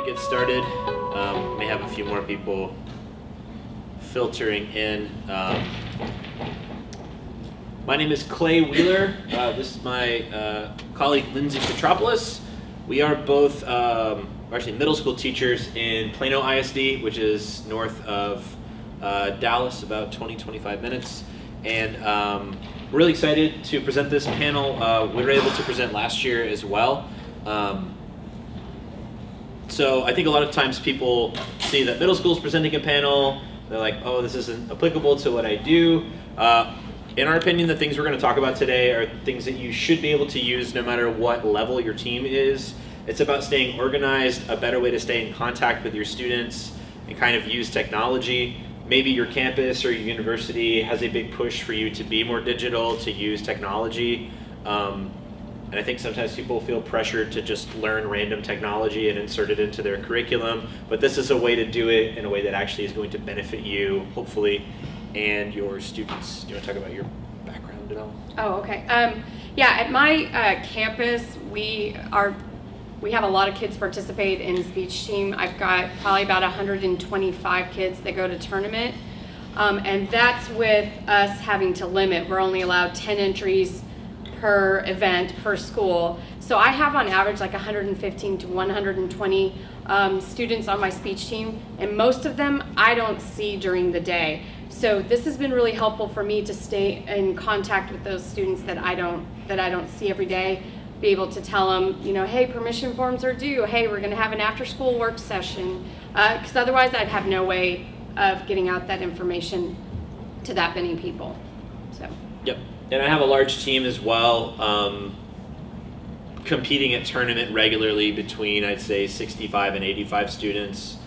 to get started. May have a few more people filtering in. My name is Clay Wheeler. This is my colleague Lindsay Petropoulos. We are both actually middle school teachers in Plano ISD, which is north of Dallas, about 20-25 minutes. And we're really excited to present this panel. We were able to present last year as well. So I think a lot of times people see that middle school is presenting a panel, they're like, oh, this isn't applicable to what I do. In our opinion, the things we're going to talk about today are things that you should be able to use no matter what level your team is. It's about staying organized, a better way to stay in contact with your students and kind of use technology. Maybe your campus or your university has a big push for you to be more digital, to use technology. And I think sometimes people feel pressured to just learn random technology and insert it into their curriculum. But this is a way to do it in a way that actually is going to benefit you, hopefully, and your students. Do you want to talk about your background at all? Oh, okay. Yeah, at my campus, we have a lot of kids participate in speech team. I've got probably about 125 kids that go to tournament. And that's with us having to limit. We're only allowed 10 entries per event, per school. So I have on average like 115 to 120 students on my speech team, and most of them I don't see during the day. So this has been really helpful for me to stay in contact with those students that I don't see every day, be able to tell them, you know, hey, permission forms are due, hey, we're gonna have an after school work session, because otherwise I'd have no way of getting out that information to that many people, so. Yep. And I have a large team as well, competing at tournament regularly between, I'd say, 65 and 85 students.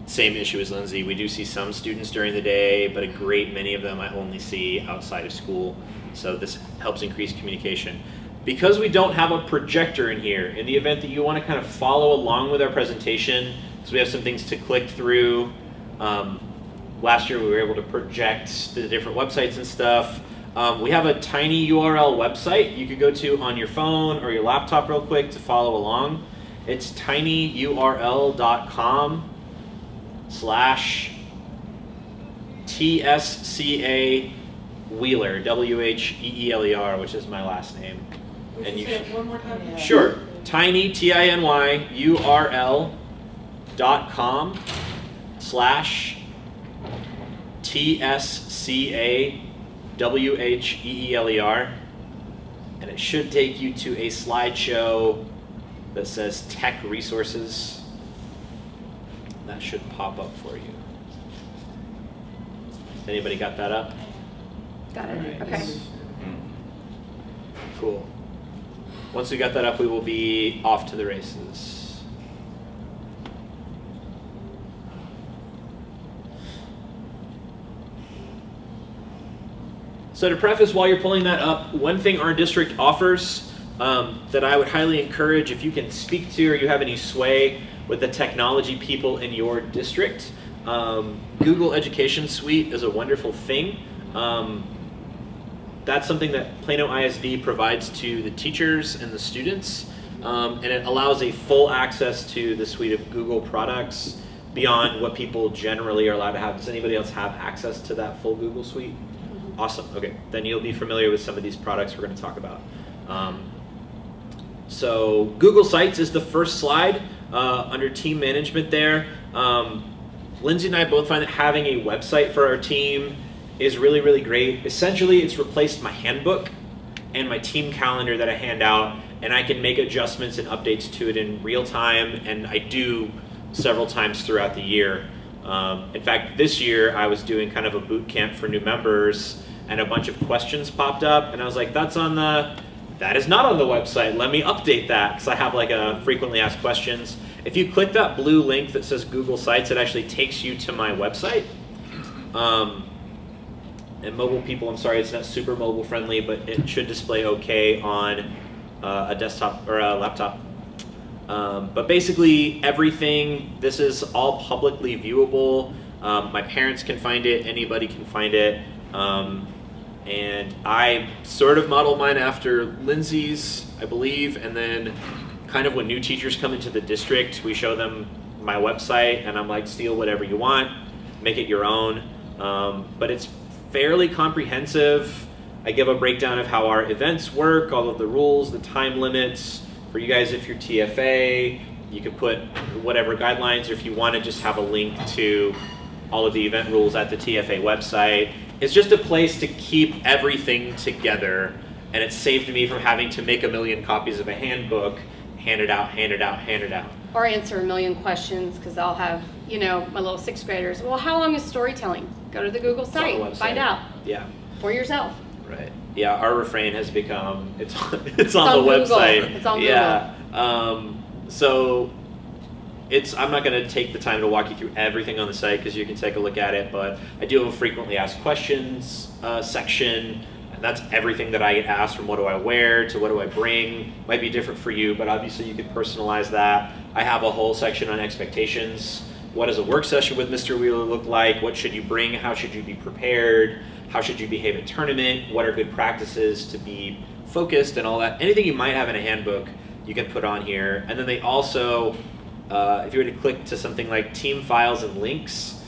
Same issue as Lindsay. We do see some students during the day, but a great many of them I only see outside of school. So this helps increase communication. Because we don't have a projector in here, in the event that you want to kind of follow along with our presentation, so we have some things to click through. Last year we were able to project the different websites and stuff. We have a tiny URL website you could go to on your phone or your laptop real quick to follow along. It's tinyurl.com/TSCA Wheeler, Wheeler, which is my last name. Would you say it one more time? Yeah. Sure. Tiny, tinyurl.com/TSCA Wheeler, and it should take you to a slideshow that says tech resources. That should pop up for you. Anybody got that up? Got it, All right. okay. Cool. Once we got that up, we will be off to the races. So to preface, while you're pulling that up, one thing our district offers that I would highly encourage if you can speak to or you have any sway with the technology people in your district, Google Education Suite is a wonderful thing. That's something that Plano ISD provides to the teachers and the students, and it allows a full access to the suite of Google products beyond what people generally are allowed to have. Does anybody else have access to that full Google suite? Awesome. Okay, then you'll be familiar with some of these products we're going to talk about. So Google Sites is the first slide under team management there. Lindsay and I both find that having a website for our team is really, really great. Essentially, it's replaced my handbook and my team calendar that I hand out, and I can make adjustments and updates to it in real time, and I do several times throughout the year. In fact, this year I was doing kind of a boot camp for new members, and a bunch of questions popped up, and I was like, that is not on the website. Let me update that, because I have like a frequently asked questions. If you click that blue link that says Google Sites, it actually takes you to my website. And mobile people, I'm sorry, it's not super mobile friendly, but it should display okay on a desktop or a laptop. But basically everything, this is all publicly viewable. My parents can find it, anybody can find it. And I sort of modeled mine after Lindsay's, I believe, and then kind of when new teachers come into the district, we show them my website, and I'm like, steal whatever you want, make it your own. But it's fairly comprehensive. I give a breakdown of how our events work, all of the rules, the time limits. For you guys, if you're TFA, you can put whatever guidelines, or if you want to just have a link to all of the event rules at the TFA website. It's just a place to keep everything together, and it saved me from having to make a million copies of a handbook, hand it out. Or answer a million questions, because I'll have, my little 6th graders, well, how long is storytelling? Go to the Google site, It's on the website. find out Yeah. for yourself. Right. Yeah, our refrain has become, it's on the Google. website. It's on yeah. So I'm not going to take the time to walk you through everything on the site, because you can take a look at it, but I do have a frequently asked questions section, and that's everything that I get asked, from what do I wear to what do I bring. Might be different for you, but obviously you could personalize that. I have a whole section on expectations. What does a work session with Mr. Wheeler look like? What should you bring? How should you be prepared? How should you behave at tournament? What are good practices to be focused and all that? Anything you might have in a handbook, you can put on here. And then they also, if you were to click to something like team files and links,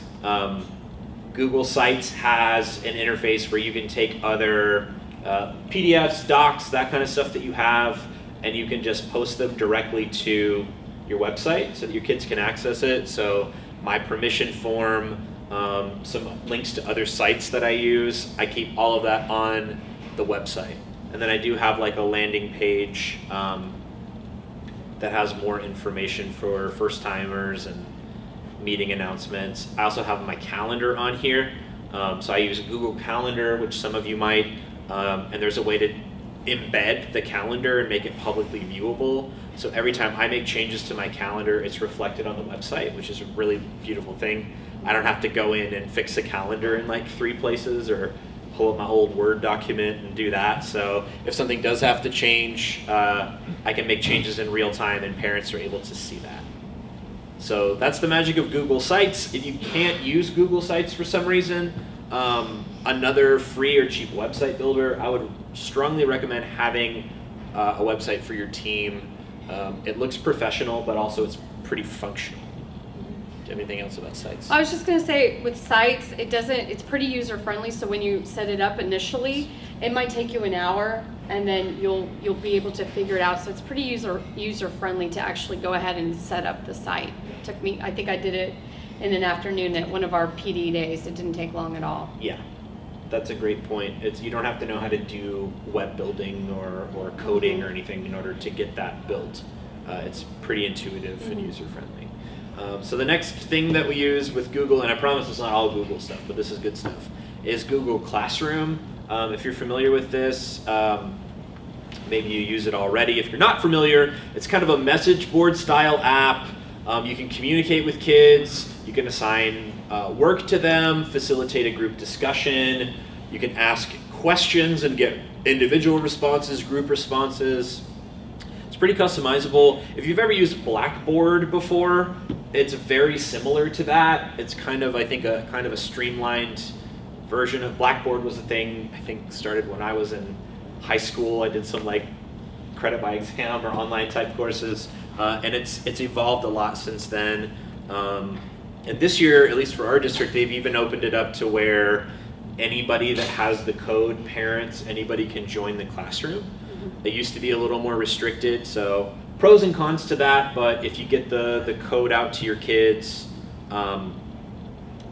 Google Sites has an interface where you can take other PDFs, docs, that kind of stuff that you have, and you can just post them directly to your website so that your kids can access it. So my permission form, some links to other sites that I use, I keep all of that on the website. And then I do have like a landing page that has more information for first timers and meeting announcements. I also have my calendar on here. So I use Google Calendar, which some of you might, and there's a way to embed the calendar and make it publicly viewable. So every time I make changes to my calendar, it's reflected on the website, which is a really beautiful thing. I don't have to go in and fix the calendar in like 3 places, or pull up my old Word document and do that. So if something does have to change, I can make changes in real time, and parents are able to see that. So that's the magic of Google Sites. If you can't use Google Sites for some reason, another free or cheap website builder, I would strongly recommend having a website for your team. It looks professional, but also it's pretty functional. Do you have anything else about sites? I was just going to say, with sites, it's pretty user friendly. So when you set it up initially, it might take you an hour, and then you'll be able to figure it out. So it's pretty user friendly to actually go ahead and set up the site. It took me, I think I did it in an afternoon at one of our PD days. It didn't take long at all. Yeah, that's a great point. You don't have to know how to do web building or coding or anything in order to get that built. It's pretty intuitive and user friendly. So the next thing that we use with Google, and I promise it's not all Google stuff, but this is good stuff, is Google Classroom. If you're familiar with this, maybe you use it already. If you're not familiar, it's kind of a message board style app. You can communicate with kids, you can assign work to them, facilitate a group discussion, you can ask questions and get individual responses, group responses. It's pretty customizable. If you've ever used Blackboard before, it's very similar to that. It's kind of, I think, a kind of a streamlined version of Blackboard. Was a thing I think started when I was in high school. I did some like credit by exam or online type courses, and it's evolved a lot since then. And this year, at least for our district, they've even opened it up to where anybody that has the code, parents, anybody can join the classroom. It used to be a little more restricted, so pros and cons to that, but if you get the code out to your kids,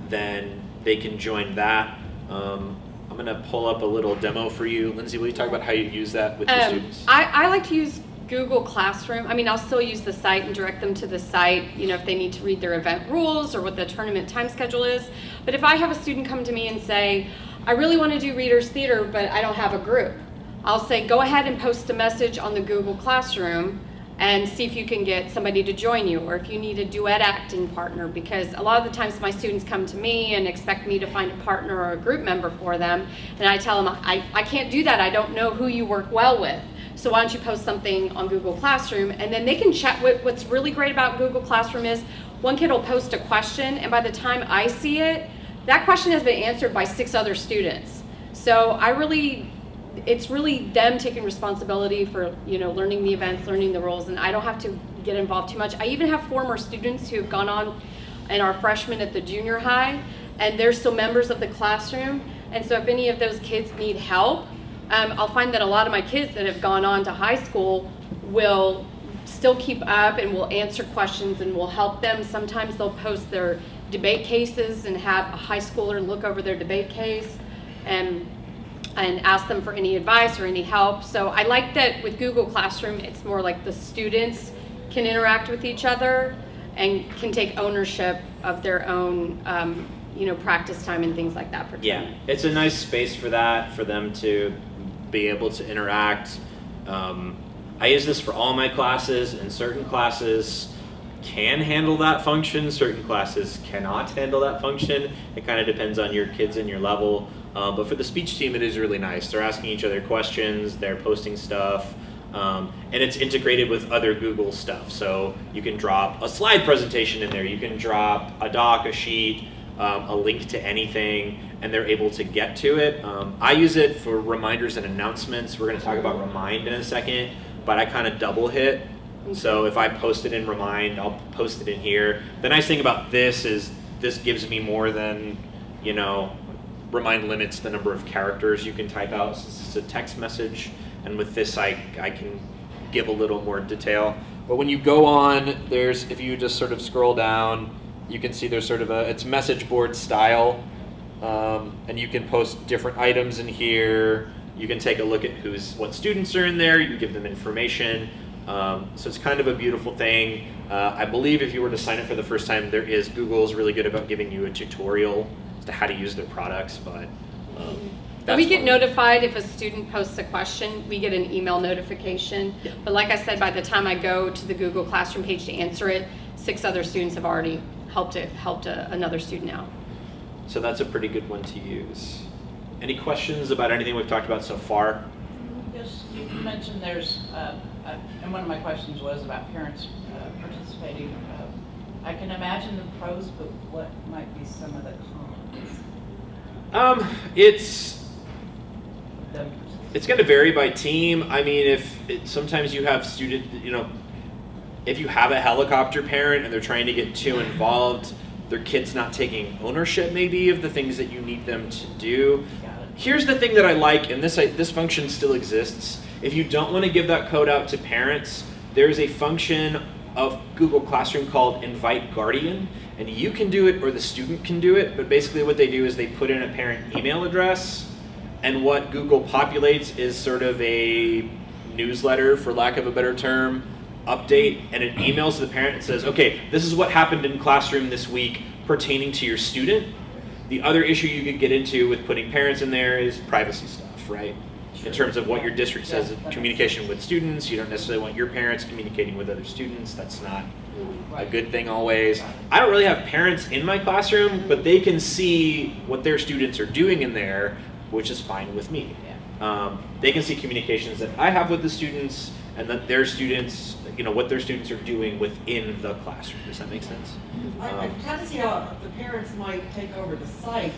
then they can join that. I'm going to pull up a little demo for you. Lindsay, will you talk about how you use that with your students? I like to use Google Classroom. I mean, I'll still use the site and direct them to the site, if they need to read their event rules or what the tournament time schedule is. But if I have a student come to me and say, I really want to do Reader's Theater, but I don't have a group, I'll say, go ahead and post a message on the Google Classroom and see if you can get somebody to join you, or if you need a duet acting partner, because a lot of the times my students come to me and expect me to find a partner or a group member for them, and I tell them, I can't do that. I don't know who you work well with. So why don't you post something on Google Classroom, and then they can chat. What's really great about Google Classroom is one kid will post a question, and by the time I see it, that question has been answered by 6 other students. So I really it's really them taking responsibility for, learning the events, learning the rules, and I don't have to get involved too much. I even have former students who have gone on and are freshmen at the junior high, and they're still members of the classroom. And so if any of those kids need help, I'll find that a lot of my kids that have gone on to high school will still keep up and will answer questions and will help them. Sometimes they'll post their debate cases and have a high schooler look over their debate case and ask them for any advice or any help. So I like that with Google Classroom, it's more like the students can interact with each other and can take ownership of their own practice time and things like that for Yeah, training. it's a nice space for that, for them to be able to interact. I use this for all my classes, and certain classes can handle that function, certain classes cannot handle that function. It kind of depends on your kids and your level. But for the speech team, it is really nice. They're asking each other questions, they're posting stuff, and it's integrated with other Google stuff. So you can drop a slide presentation in there, you can drop a doc, a sheet, a link to anything, and they're able to get to it. I use it for reminders and announcements. We're going to talk about Remind in a second, but I kind of double hit. So if I post it in Remind, I'll post it in here. The nice thing about this is this gives me more than, Remind limits the number of characters you can type out. It's a text message, and with this I can give a little more detail. But when you go on, if you just sort of scroll down, you can see there's sort of it's message board style, and you can post different items in here. You can take a look at what students are in there. You can give them information. So it's kind of a beautiful thing. I believe if you were to sign up for the first time, Google's really good about giving you a tutorial as to how to use their products, but we get notified if a student posts a question. We get an email notification. Yeah. But like I said, by the time I go to the Google Classroom page to answer it, 6 other students have already helped another student out. So that's a pretty good one to use. Any questions about anything we've talked about so far? Yes, you mentioned there's, and one of my questions was about parents participating. I can imagine the pros, but what might be some of the cons? It's going to vary by team. I mean, sometimes you have if you have a helicopter parent and they're trying to get too involved, their kid's not taking ownership maybe of the things that you need them to do. Here's the thing that I like, and this function still exists. If you don't want to give that code out to parents, there's a function of Google Classroom called Invite Guardian, and you can do it or the student can do it, but basically what they do is they put in a parent email address, and what Google populates is sort of a newsletter, for lack of a better term, update, and it emails the parent and says, okay, this is what happened in classroom this week pertaining to your student. The other issue you could get into with putting parents in there is privacy stuff, right? In terms of what your district says, communication with students, you don't necessarily want your parents communicating with other students. That's not a good thing always. I don't really have parents in my classroom, but they can see what their students are doing in there, which is fine with me. They can see communications that I have with the students and that their students, what their students are doing within the classroom. Does that make sense? I kind of see how the parents might take over the site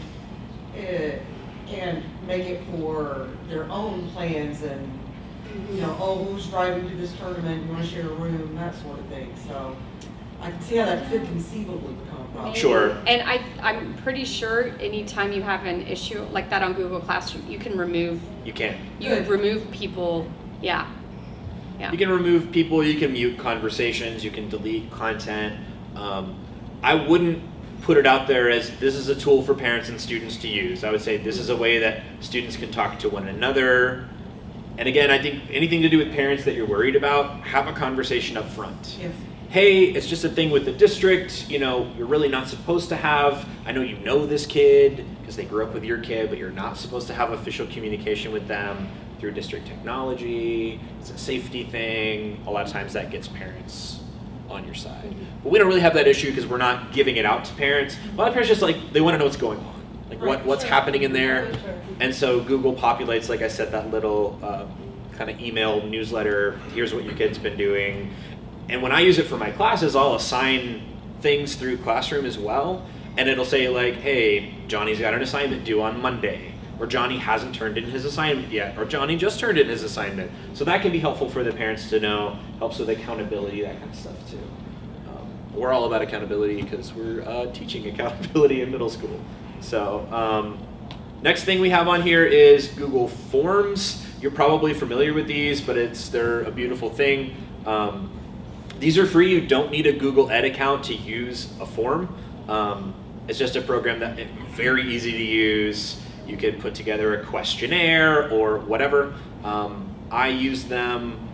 and make it for their own plans and, who's driving to this tournament, you want to share a room, that sort of thing. So I can see how that could conceivably become a problem. Sure. And I'm pretty sure anytime you have an issue like that on Google Classroom, you can remove. You can. Remove people. Yeah. You can remove people, you can mute conversations, you can delete content. I wouldn't put it out there as this is a tool for parents and students to use. I would say this is a way that students can talk to one another. And again, I think anything to do with parents that you're worried about, have a conversation up front. Yes. Hey, it's just a thing with the district, you're really not supposed to have, I know you know this kid because they grew up with your kid, but you're not supposed to have official communication with them through district technology. It's a safety thing. A lot of times that gets parents on your side. But we don't really have that issue because we're not giving it out to parents. A lot of parents just they want to know what's going on. What's happening in there. And so Google populates, like I said, that little kind of email newsletter. Here's what your kid's been doing. And when I use it for my classes, I'll assign things through Classroom as well. And it'll say hey, Johnny's got an assignment due on Monday. or Johnny hasn't turned in his assignment yet, or Johnny just turned in his assignment. So that can be helpful for the parents to know, helps with accountability, that kind of stuff too. We're all about accountability because we're teaching accountability in middle school. So next thing we have on here is Google Forms. You're probably familiar with these, but they're a beautiful thing. These are free. You don't need a Google Ed account to use a form. It's just a program that is very easy to use. You can put together a questionnaire or whatever. I use them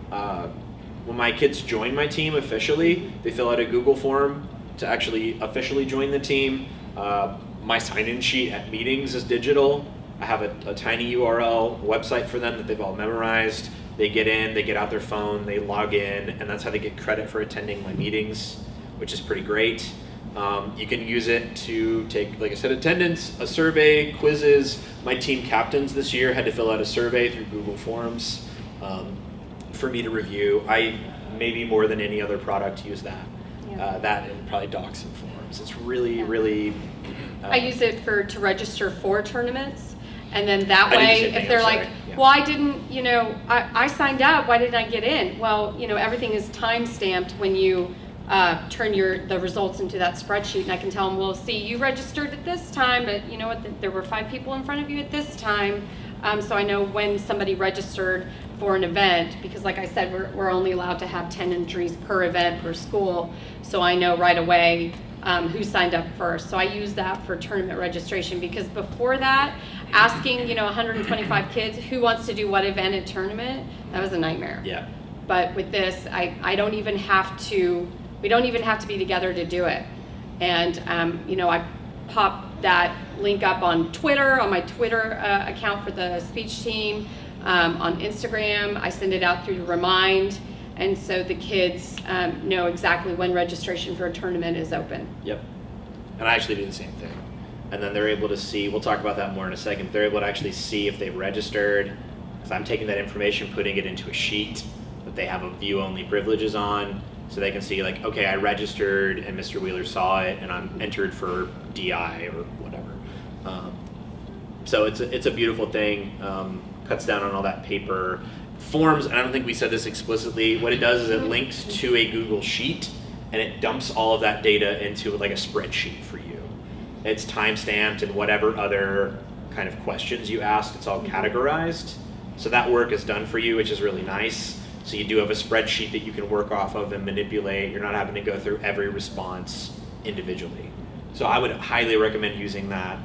when my kids join my team officially. They fill out a Google form to actually officially join the team. My sign-in sheet at meetings is digital. I have a tiny URL website for them that they've all memorized. They get in, they get out their phone, they log in, and that's how they get credit for attending my meetings, which is pretty great. You can use it to take, like I said, attendance, a survey, quizzes. My team captains this year had to fill out a survey through Google Forms for me to review. I, maybe more than any other product, use that. Yeah. That and probably Docs and Forms. It's really... I use it to register for tournaments, and then that I do the way, same thing, if they're I'm like, sorry. Yeah. well, I didn't, I signed up, why didn't I get in? Well, everything is time stamped when you turn the results into that spreadsheet, and I can tell them, well, see, you registered at this time, but you know what, there were 5 people in front of you at this time, so I know when somebody registered for an event, because like I said, we're only allowed to have 10 entries per event per school, so I know right away who signed up first. So I use that for tournament registration, because before that, asking 125 kids who wants to do what event at tournament, that was a nightmare. Yeah. But with this, I don't even have to. We don't even have to be together to do it. And I pop that link up on Twitter, on my Twitter account for the speech team, on Instagram. I send it out through Remind. And so the kids know exactly when registration for a tournament is open. Yep. And I actually do the same thing. And then they're able to see, we'll talk about that more in a second, but they're able to actually see if they've registered, because I'm taking that information, putting it into a sheet that they have a view-only privileges on, so they can see like, okay, I registered and Mr. Wheeler saw it and I'm entered for DI or whatever. So it's a beautiful thing, cuts down on all that paper. Forms, and I don't think we said this explicitly, what it does is it links to a Google Sheet and it dumps all of that data into like a spreadsheet for you. It's time-stamped and whatever other kind of questions you ask, it's all categorized. So that work is done for you, which is really nice. So you do have a spreadsheet that you can work off of and manipulate. You're not having to go through every response individually. So I would highly recommend using that.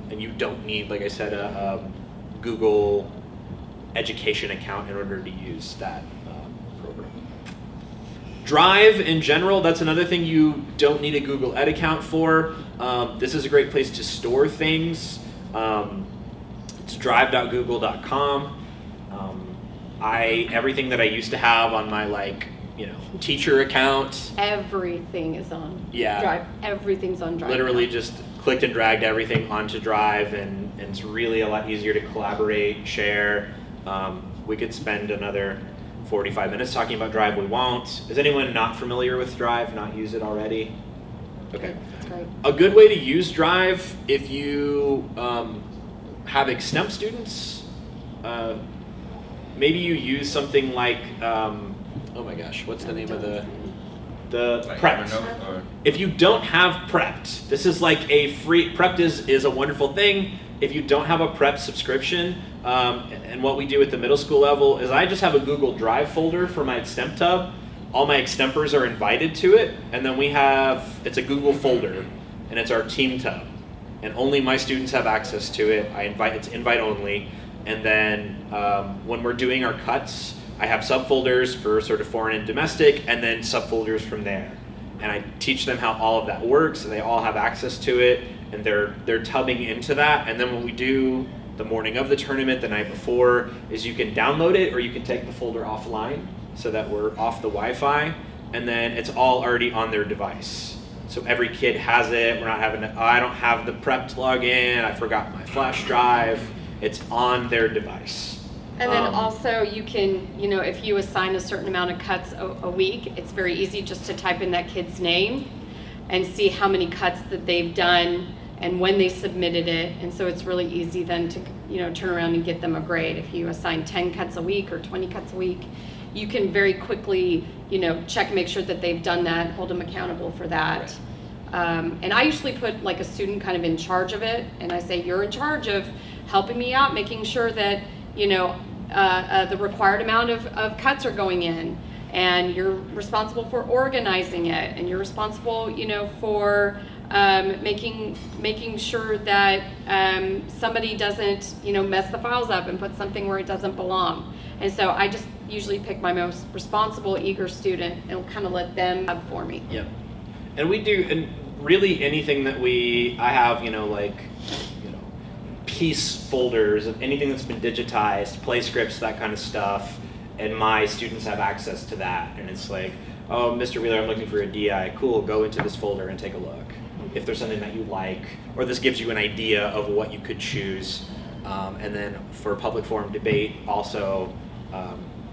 And you don't need, like I said, a Google education account in order to use that program. Drive in general, that's another thing you don't need a Google Ed account for. This is a great place to store things. It's drive.google.com. Everything that I used to have on my teacher account. Everything is on Yeah. Drive. Everything's on Drive. Literally just clicked and dragged everything onto Drive, and it's really a lot easier to collaborate, share. We could spend another 45 minutes talking about Drive. We won't. Is anyone not familiar with Drive, not use it already? Okay. That's great. A good way to use Drive, if you have extemp students, maybe you use something like, oh my gosh, what's the name of the Like Prepped. Evernote or If you don't have Prepped, this is like a free, Prepped is a wonderful thing. If you don't have a Prepped subscription, and what we do at the middle school level is I just have a Google Drive folder for my extemp tub. All my extempers are invited to it, and then it's a Google folder, and it's our team tub. And only my students have access to it. It's invite only. And then when we're doing our cuts, I have subfolders for sort of foreign and domestic, and then subfolders from there. And I teach them how all of that works, and they all have access to it, and they're tubbing into that. And then what we do the morning of the tournament, the night before, is you can download it or you can take the folder offline so that we're off the Wi-Fi, and then it's all already on their device. So every kid has it. We're not having to, I don't have the Prepped login, I forgot my flash drive. It's on their device. And then also you can, if you assign a certain amount of cuts a week, it's very easy just to type in that kid's name and see how many cuts that they've done and when they submitted it. And so it's really easy then to, turn around and get them a grade. If you assign 10 cuts a week or 20 cuts a week, you can very quickly, check and make sure that they've done that, hold them accountable for that. Right. And I usually put like a student kind of in charge of it, and I say, you're in charge of helping me out, making sure that, the required amount of cuts are going in, and you're responsible for organizing it, and you're responsible, for making sure that somebody doesn't, mess the files up and put something where it doesn't belong. And so I just usually pick my most responsible, eager student and kind of let them have for me. Yep. And we do, and really anything that I have, piece folders of anything that's been digitized, play scripts, that kind of stuff, and my students have access to that. And it's like, oh, Mr. Wheeler, I'm looking for a DI. Cool, go into this folder and take a look. If there's something that you like, or this gives you an idea of what you could choose. And then for public forum debate, also,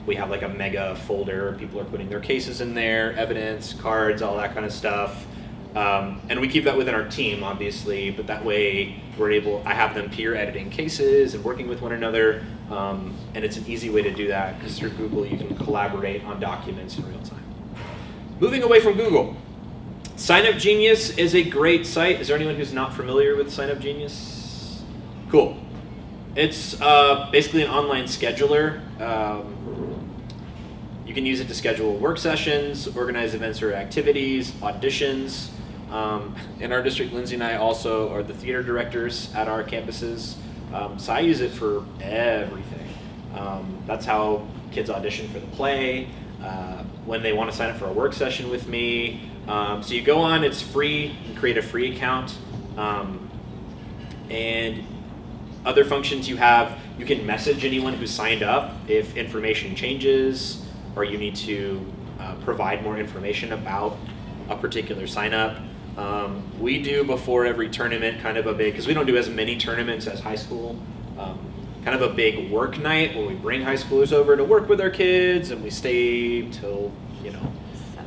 we have like a mega folder. People are putting their cases in there, evidence, cards, all that kind of stuff. And we keep that within our team, obviously, but that way I have them peer editing cases and working with one another. And it's an easy way to do that because through Google you can collaborate on documents in real time. Moving away from Google, Sign Up Genius is a great site. Is there anyone who's not familiar with Sign Up Genius? Cool. It's basically an online scheduler. You can use it to schedule work sessions, organize events or activities, auditions. In our district, Lindsay and I also are the theater directors at our campuses. So I use it for everything. That's how kids audition for the play, when they want to sign up for a work session with me. So you go on, it's free, you can create a free account. And other functions you can message anyone who's signed up if information changes or you need to provide more information about a particular sign up. We do before every tournament kind of a big, because we don't do as many tournaments as high school, kind of a big work night where we bring high schoolers over to work with our kids and we stay till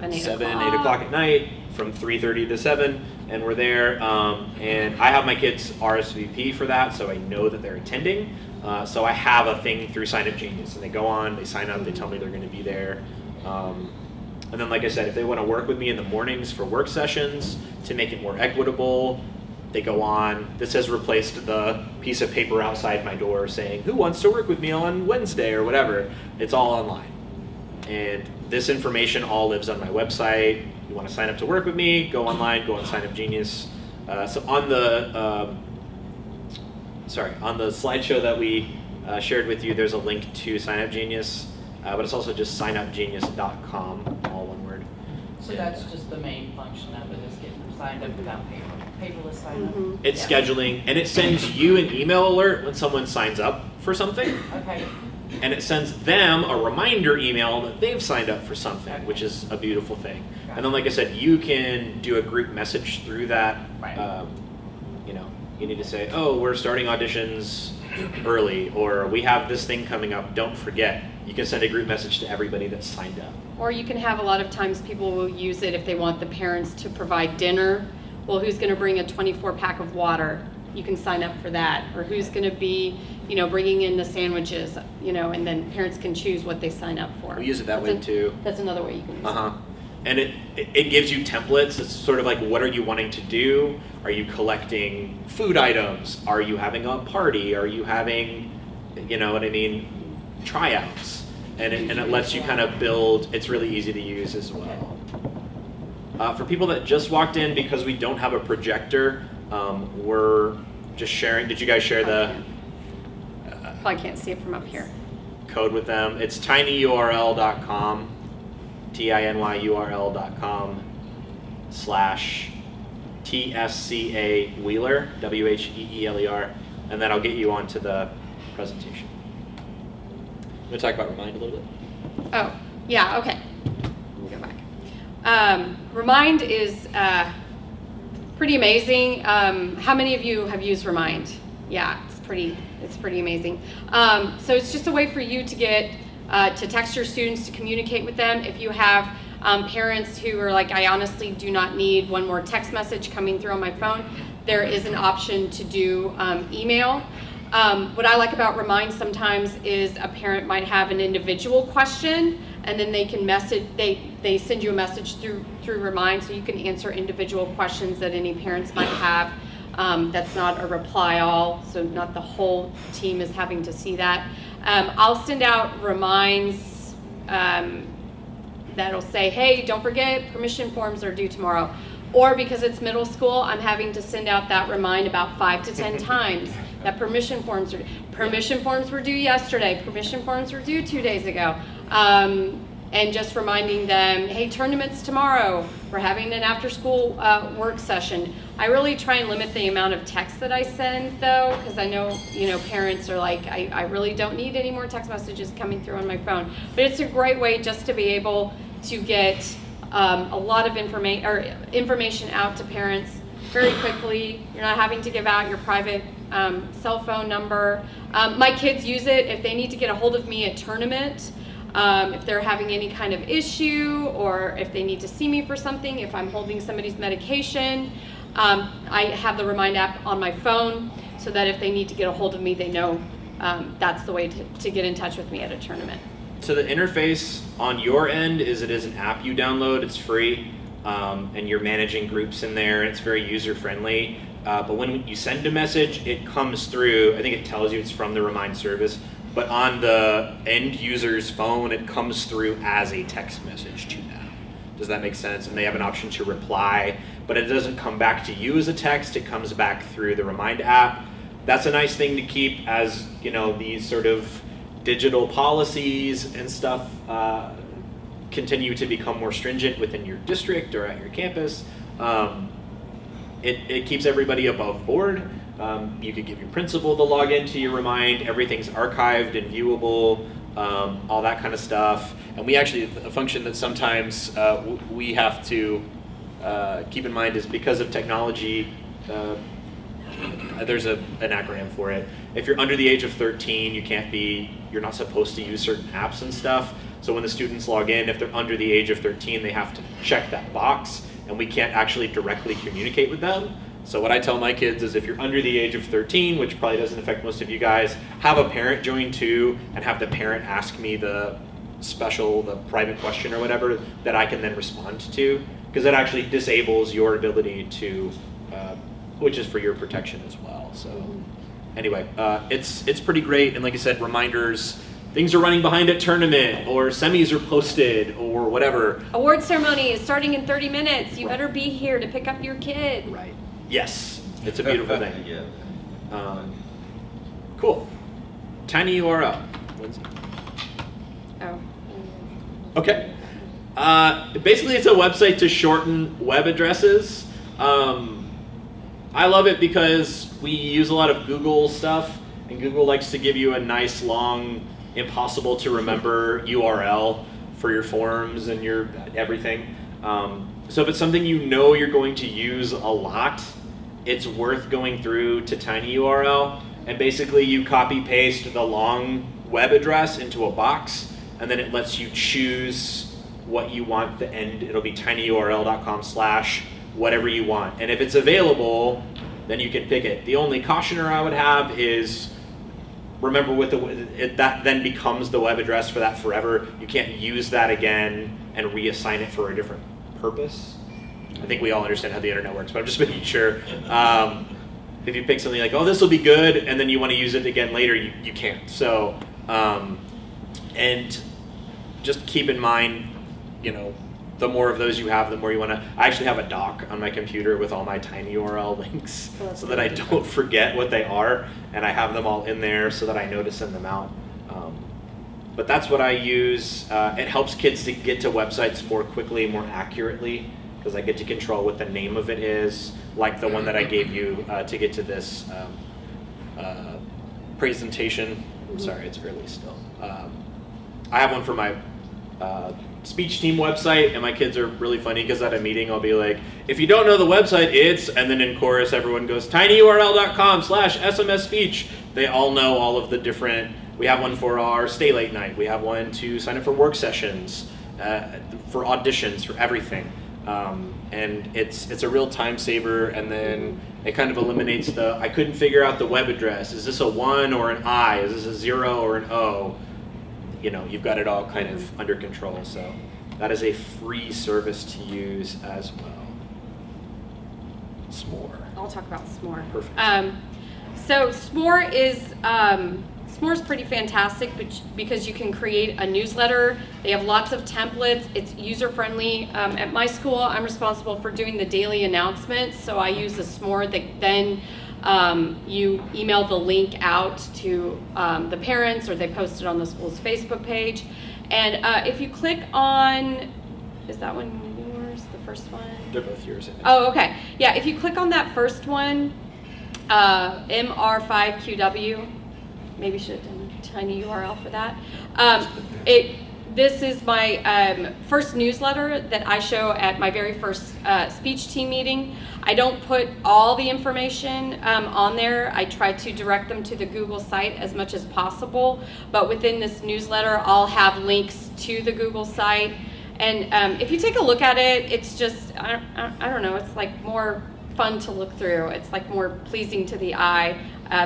7, 8 o'clock at night from 3:30 to 7, and we're there. And I have my kids RSVP for that, so I know that they're attending. So I have a thing through Sign Up Genius, and they go on, they sign up, they tell me they're going to be there. And then, like I said, if they want to work with me in the mornings for work sessions to make it more equitable, they go on. This has replaced the piece of paper outside my door saying, who wants to work with me on Wednesday or whatever. It's all online. And this information all lives on my website. You want to sign up to work with me, go online, go on Sign Up Genius. So on the slideshow that we shared with you, there's a link to Sign Up Genius, but it's also just signupgenius.com, all one word. So that's just the main function of it, is getting them signed up without paperless sign up? Mm-hmm. It's scheduling, and it sends you an email alert when someone signs up for something. Okay. And it sends them a reminder email that they've signed up for something, Okay. which is a beautiful thing. Got And then, like I said, you can do a group message through that. Right. You need to say, oh, we're starting auditions early, or we have this thing coming up, don't forget. You can send a group message to everybody that's signed up. Or you can have, a lot of times people will use it if they want the parents to provide dinner. Well, who's going to bring a 24-pack of water? You can sign up for that. Or who's going to be, bringing in the sandwiches, and then parents can choose what they sign up for. We use it that way too. That's another way you can use Uh-huh. And it gives you templates. It's sort of like, what are you wanting to do? Are you collecting food items? Are you having a party? Are you having, tryouts? And it lets you kind of build. It's really easy to use as well. For people that just walked in, because we don't have a projector, we're just sharing. Did you guys share the Probably can't see it from up here. code with them? It's tinyurl.com. tinyurl.com/TSCA Wheeler, WHEELER, and then I'll get you onto the presentation. I'm going to talk about Remind a little bit. Oh, yeah, okay. Let me go back. Remind is pretty amazing. How many of you have used Remind? Yeah, it's pretty amazing. So it's just a way for you to get to text your students, to communicate with them. If you have parents who are like, I honestly do not need one more text message coming through on my phone, there is an option to do email. What I like about Remind sometimes is a parent might have an individual question, and then they can message, they send you a message through Remind, so you can answer individual questions that any parents might have. That's not a reply all, so not the whole team is having to see that. I'll send out reminds that'll say, hey, don't forget, permission forms are due tomorrow. Or because it's middle school, I'm having to send out that remind about 5 to 10 times that permission forms were due yesterday, permission forms were due 2 days ago. And just reminding them, hey, tournaments tomorrow, we're having an after-school work session. I really try and limit the amount of text that I send, though, because I know, parents are like, I really don't need any more text messages coming through on my phone. But it's a great way just to be able to get a lot of information out to parents very quickly. You're not having to give out your private cell phone number. My kids use it if they need to get a hold of me at tournament. If they're having any kind of issue, or if they need to see me for something, if I'm holding somebody's medication, I have the Remind app on my phone so that if they need to get a hold of me, they know that's the way to get in touch with me at a tournament. So the interface on your end is it is an app you download, it's free, and you're managing groups in there, and it's very user-friendly. But when you send a message, it comes through, I think it tells you it's from the Remind service, but on the end user's phone, it comes through as a text message to them. Does that make sense? And they have an option to reply, but it doesn't come back to you as a text, it comes back through the Remind app. That's a nice thing to keep as, these sort of digital policies and stuff continue to become more stringent within your district or at your campus. It keeps everybody above board. You could give your principal the login to your Remind. Everything's archived and viewable, all that kind of stuff. And we actually, a function that sometimes we have to keep in mind is because of technology, there's an acronym for it. If you're under the age of 13, you're not supposed to use certain apps and stuff. So when the students log in, if they're under the age of 13, they have to check that box, and we can't actually directly communicate with them. So what I tell my kids is if you're under the age of 13, which probably doesn't affect most of you guys, have a parent join too, and have the parent ask me the private question or whatever that I can then respond to, because it actually disables your ability to, which is for your protection as well. So anyway, it's pretty great, and like I said, reminders, things are running behind at tournament, or semis are posted, or whatever. Award ceremony is starting in 30 minutes. You better be here to pick up your kid. Right. Yes, it's a beautiful thing. Yeah. Cool. Tiny URL. Lindsay. Oh. Okay. Basically, it's a website to shorten web addresses. I love it because we use a lot of Google stuff, and Google likes to give you a nice, long, impossible to remember URL for your forms and your everything. So if it's something you're going to use a lot, it's worth going through to tinyURL, and basically you copy paste the long web address into a box, and then it lets you choose what you want the end. It'll be tinyurl.com/ whatever you want, and if it's available, then you can pick it. The only cautioner I would have is remember that then becomes the web address for that forever. You can't use that again and reassign it for a different purpose. I think we all understand how the internet works, but I'm just making sure. If you pick something like, oh, this will be good, and then you want to use it again later, you can't. So, and just keep in mind, the more of those you have, the more you want to. I actually have a doc on my computer with all my tinyURL links so that I don't forget what they are, and I have them all in there so that I know to send them out. But that's what I use. It helps kids to get to websites more quickly, more accurately, because I get to control what the name of it is, like the one that I gave you to get to this presentation. I'm sorry, it's early still. I have one for my speech team website, and my kids are really funny because at a meeting I'll be like, if you don't know the website, it's, and then in chorus everyone goes tinyurl.com/SMS speech. They all know all of the different, we have one for our stay late night, we have one to sign up for work sessions, for auditions, for everything. And it's a real time saver, and then it kind of eliminates I couldn't figure out the web address. Is this a 1 or an I? Is this a 0 or an O? You've got it all kind of under control. So that is a free service to use as well. S'more. I'll talk about S'more. Perfect. So S'more is S'more's pretty fantastic because you can create a newsletter. They have lots of templates. It's user-friendly. At my school, I'm responsible for doing the daily announcements, so I use a S'more that then you email the link out to the parents, or they post it on the school's Facebook page. And if you click on, is that one yours, the first one? They're both yours. I think. Oh, okay. Yeah, if you click on that first one, MR5QW, maybe should have done a tiny URL for that. This is my first newsletter that I show at my very first speech team meeting. I don't put all the information on there. I try to direct them to the Google site as much as possible, but within this newsletter, I'll have links to the Google site. And if you take a look at it, it's just, I don't know, it's like more fun to look through. It's like more pleasing to the eye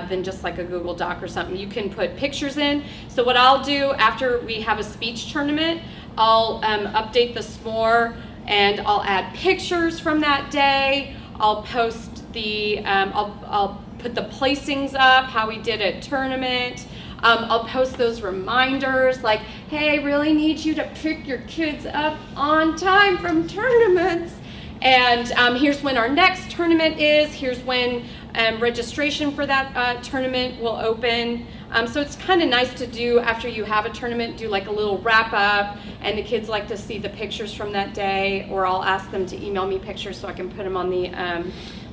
than just like a Google Doc or something. You can put pictures in. So what I'll do after we have a speech tournament, I'll update the S'more and I'll add pictures from that day. I'll post I'll put the placings up, how we did at tournament. I'll post those reminders like, hey, I really need you to pick your kids up on time from tournaments. And here's when our next tournament is. Here's when registration for that tournament will open. So it's kind of nice to do after you have a tournament, do like a little wrap up, and the kids like to see the pictures from that day, or I'll ask them to email me pictures so I can put them on the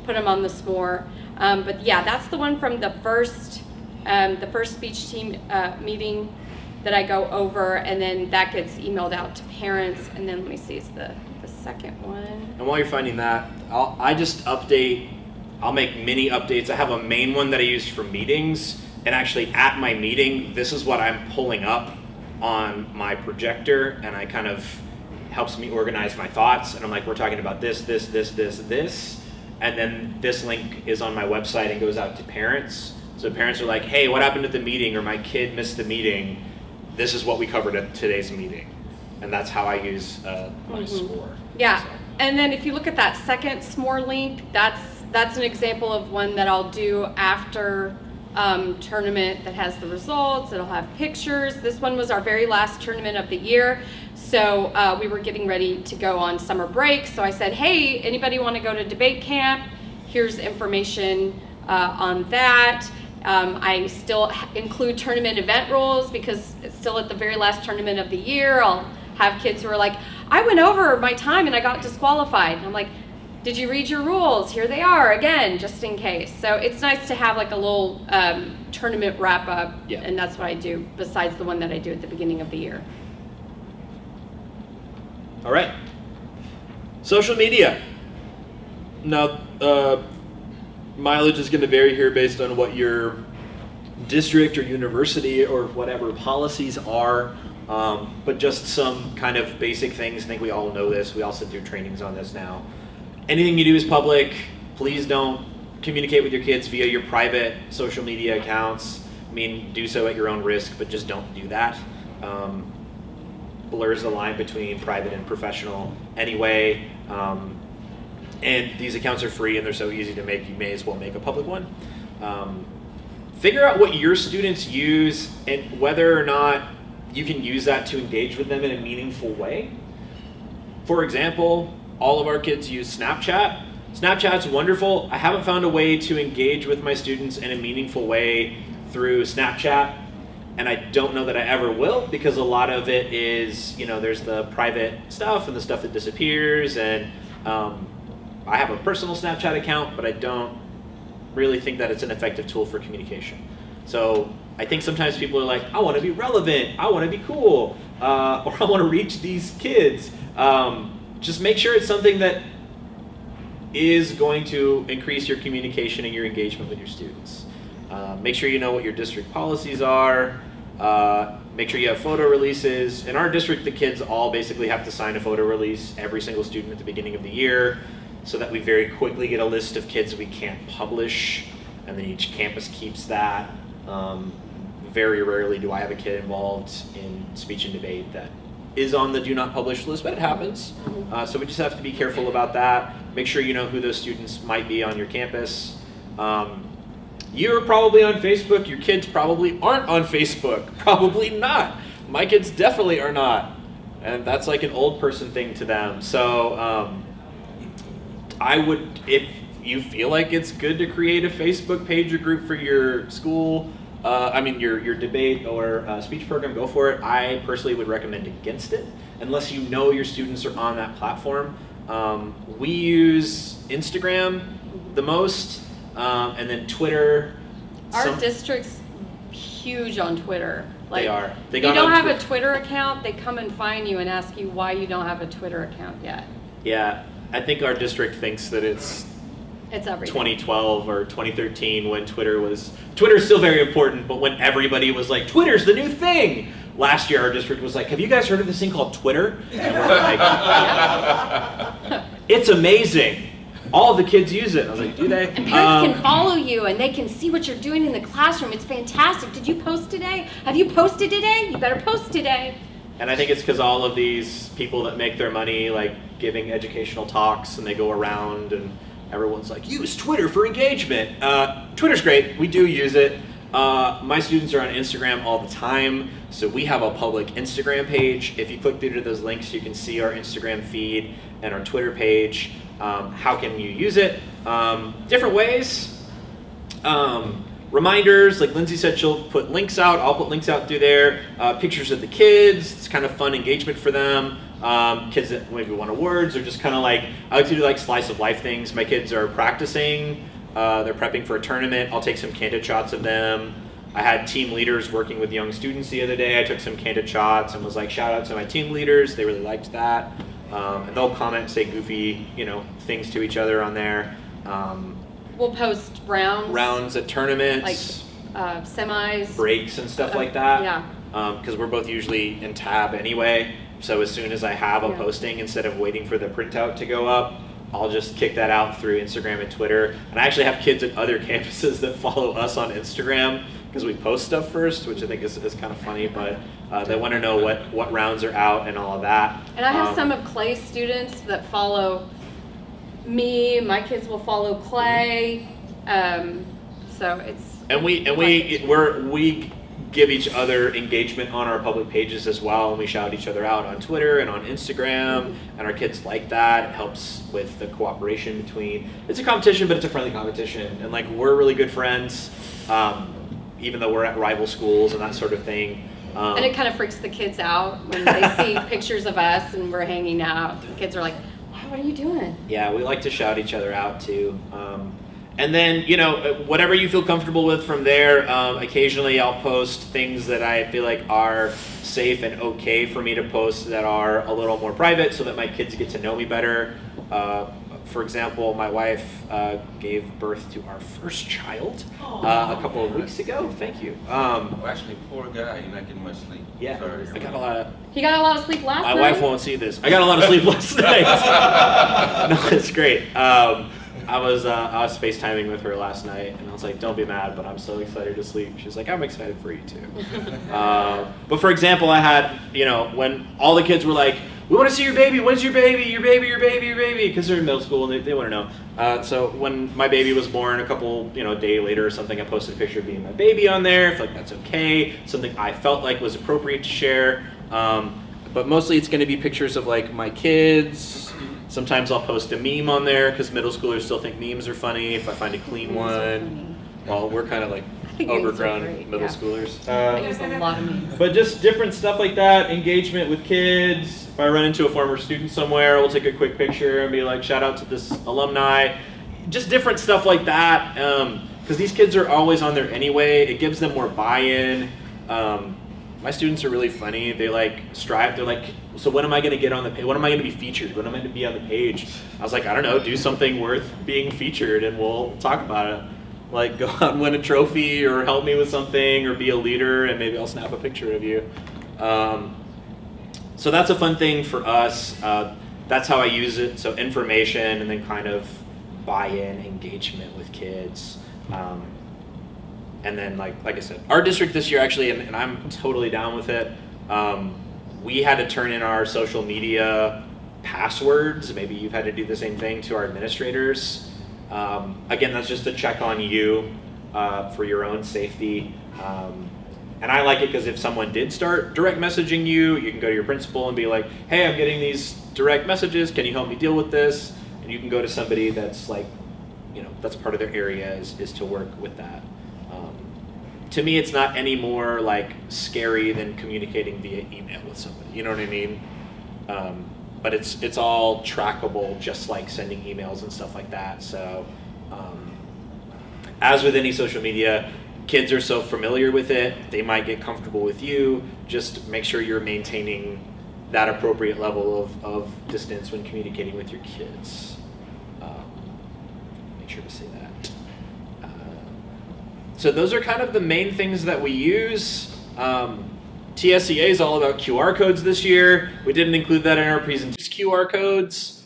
S'more. But yeah, that's the one from the first speech team meeting that I go over, and then that gets emailed out to parents. And then let me see, it's the second one. And while you're finding that, I'll make mini updates. I have a main one that I use for meetings, and actually at my meeting, this is what I'm pulling up on my projector, and I kind of helps me organize my thoughts. And I'm like, we're talking about this, and then this link is on my website and goes out to parents. So parents are like, hey, what happened at the meeting, or my kid missed the meeting. This is what we covered at today's meeting. And that's how I use my S'more. Yeah, So. and then if you look at that second S'more link, that's an example of one that I'll do after tournament that has the results. It'll have pictures. This one was our very last tournament of the year. So we were getting ready to go on summer break. So I said, hey, anybody want to go to debate camp? Here's information on that. I still include tournament event rules because it's still at the very last tournament of the year. I'll have kids who are like, I went over my time and I got disqualified. And I'm like, did you read your rules? Here they are again, just in case. So it's nice to have like a little tournament wrap up. Yeah. And that's what I do besides the one that I do at the beginning of the year. All right. Social media. Now, mileage is going to vary here based on what your district or university or whatever policies are, but just some kind of basic things. I think we all know this. We all sit through trainings on this now. Anything you do is public. Please don't communicate with your kids via your private social media accounts. I mean, do so at your own risk, but just don't do that. Blurs the line between private and professional anyway. And these accounts are free and they're so easy to make, you may as well make a public one. Figure out what your students use and whether or not you can use that to engage with them in a meaningful way. For example, all of our kids use Snapchat. Snapchat's wonderful. I haven't found a way to engage with my students in a meaningful way through Snapchat, and I don't know that I ever will, because a lot of it is, there's the private stuff and the stuff that disappears, and I have a personal Snapchat account, but I don't really think that it's an effective tool for communication. So I think sometimes people are like, I want to be relevant, I want to be cool, or I want to reach these kids. Just make sure it's something that is going to increase your communication and your engagement with your students. Make sure you know what your district policies are. Make sure you have photo releases. In our district, the kids all basically have to sign a photo release, every single student at the beginning of the year, so that we very quickly get a list of kids we can't publish, and then each campus keeps that. Very rarely do I have a kid involved in speech and debate that is on the do not publish list, but it happens. So we just have to be careful about that. Make sure you know who those students might be on your campus. You're probably on Facebook. Your kids probably aren't on Facebook. Probably not. My kids definitely are not. And that's like an old person thing to them. So I would, if you feel like it's good to create a Facebook page or group for your school, your debate or speech program, go for it. I personally would recommend against it, unless you know your students are on that platform. We use Instagram the most, and then Twitter. Our district's huge on Twitter. They are. They if you don't have a Twitter account, they come and find you and ask you why you don't have a Twitter account yet. Yeah, I think our district thinks that it's everything. 2012 or 2013 when Twitter's still very important, but when everybody was like, Twitter's the new thing. Last year, our district was like, have you guys heard of this thing called Twitter? And we're like, it's amazing. All the kids use it. I was like, do they? And parents can follow you and they can see what you're doing in the classroom. It's fantastic. Did you post today? Have you posted today? You better post today. And I think it's because all of these people that make their money like giving educational talks, and they go around and everyone's like, use Twitter for engagement. Twitter's great. We do use it. My students are on Instagram all the time, so we have a public Instagram page. If you click through to those links, you can see our Instagram feed and our Twitter page. How can you use it? Different ways. Reminders, like Lindsay said, she'll put links out. I'll put links out through there. Pictures of the kids. It's kind of fun engagement for them. Kids that maybe won awards, or just kind of like, I like to do like slice of life things. My kids are practicing. They're prepping for a tournament. I'll take some candid shots of them. I had team leaders working with young students the other day. I took some candid shots and was like, shout out to my team leaders. They really liked that. And they'll comment, say goofy, things to each other on there. We'll post rounds at tournaments. Like semis. Breaks and stuff like that. Yeah. Because we're both usually in tab anyway. So as soon as I have a posting, instead of waiting for the printout to go up, I'll just kick that out through Instagram and Twitter. And I actually have kids at other campuses that follow us on Instagram because we post stuff first, which I think is kind of funny, but they want to know what rounds are out and all of that. And I have some of Clay's students that follow me. My kids will follow Clay. So it's... And we give each other engagement on our public pages as well, and we shout each other out on Twitter and on Instagram, and our kids like that. It helps with the cooperation between, it's a competition, but it's a friendly competition, and like we're really good friends, even though we're at rival schools and that sort of thing. And it kind of freaks the kids out when they see pictures of us and we're hanging out. The kids are like, wow, what are you doing? Yeah, we like to shout each other out too. And then, whatever you feel comfortable with from there, occasionally I'll post things that I feel like are safe and okay for me to post that are a little more private so that my kids get to know me better. For example, my wife gave birth to our first child a couple of weeks ago. Thank you. Actually, poor guy, you're not getting much sleep. Yeah, Sorry. I got a lot of... He got a lot of sleep last night. My wife won't see this. I got a lot of sleep last night. No, it's great. I was FaceTiming with her last night, and I was like, don't be mad, but I'm so excited to sleep. She's like, I'm excited for you too. But for example, I had, when all the kids were like, we want to see your baby, when's your baby, your baby, your baby, your baby, because they're in middle school and they want to know. So when my baby was born a couple, day later or something, I posted a picture of being my baby on there. I feel like that's okay, something I felt like was appropriate to share. But mostly it's going to be pictures of like my kids. Sometimes I'll post a meme on there because middle schoolers still think memes are funny if I find a clean one. Well, we're kind of like overgrown middle schoolers. There's a lot of memes. But just different stuff like that, engagement with kids. If I run into a former student somewhere, we'll take a quick picture and be like, shout out to this alumni. Just different stuff like that. Because these kids are always on there anyway. It gives them more buy-in. My students are really funny. They strive. They're like, so when am I going to get on the page? When am I going to be featured? When am I going to be on the page? I was like, I don't know. Do something worth being featured, and we'll talk about it. like go out and win a trophy or help me with something or be a leader, and maybe I'll snap a picture of you. So that's a fun thing for us. That's how I use it. So information and then kind of buy-in, engagement with kids. And then like I said, our district this year actually, and I'm totally down with it, we had to turn in our social media passwords. Maybe you've had to do the same thing to our administrators. Again, that's just a check on you for your own safety. And I like it because if someone did start direct messaging you, you can go to your principal and be like, hey, I'm getting these direct messages. Can you help me deal with this? And you can go to somebody that's like, that's part of their area is to work with that. To me, it's not any more like scary than communicating via email with somebody. You know what I mean? But it's all trackable, just like sending emails and stuff like that. So, as with any social media, kids are so familiar with it, they might get comfortable with you. Just make sure you're maintaining that appropriate level of distance when communicating with your kids. Make sure to say that. So those are kind of the main things that we use. TSCA is all about QR codes this year. We didn't include that in our presentation. QR codes.